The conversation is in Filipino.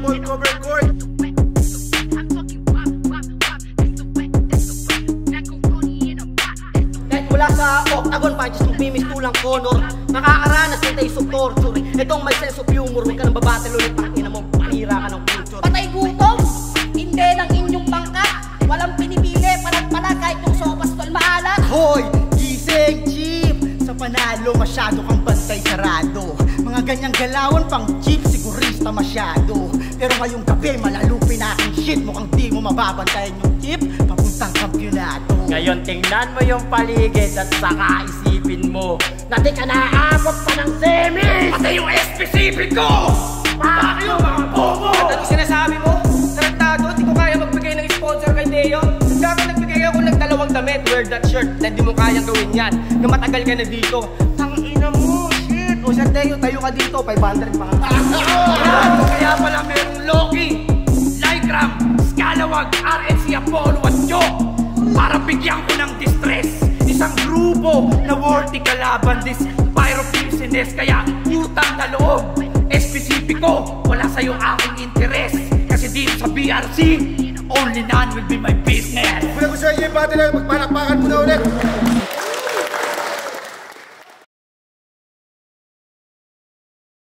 Paul cover court. Kahit mula sa octagon, punches mong pimistulang honor. Nakakaranas ng taste of torture. Itong may sense of humor, huwag ka nang babattle ulit. Ang ina mo, panira ka ng culture. Patay gutom, hindi ng inyong bangka. Walang pinipili, palag-palag kahit yung sopas tol maalat. Hoy, gising chief. Sa panalo, masyado kang bantay sarado. Mga ganyang galawan pang chief, sigurista masyado. Pero ngayong gabi, malalupin na aking shit. Mukhang di mo mababantayan yung chief, papuntang kampyonato. Ngayon tingnan mo yung paligid at saka isipin mo na di ka naaabot pa ng semis! Pati yung specific ko! Para kayo mga bobo! At ano sinasabi mo? Tarantado, di ko kaya magbigay ng sponsor kay Deo. Kaya nagbigay ako ng 2 damit, wear that shirt, na di mo kayang gawin yan, na matagal ka na dito. Tangina mo, shit! O siya Deo, tayo ka dito, 500 pa nga. Kaya pala merong Loki, Lycram, Scalawag, RNC, Apollo at Joe para bigyan ko ng distress. Isang grupo na worthy kalaban this pyrophysiness. Kaya utang na loob, espesipiko, wala sa'yo aking interes. Kasi dito sa BRC, only none will be my business. Kung gusto nyo yung battle na magpalakpakan mo na ulit.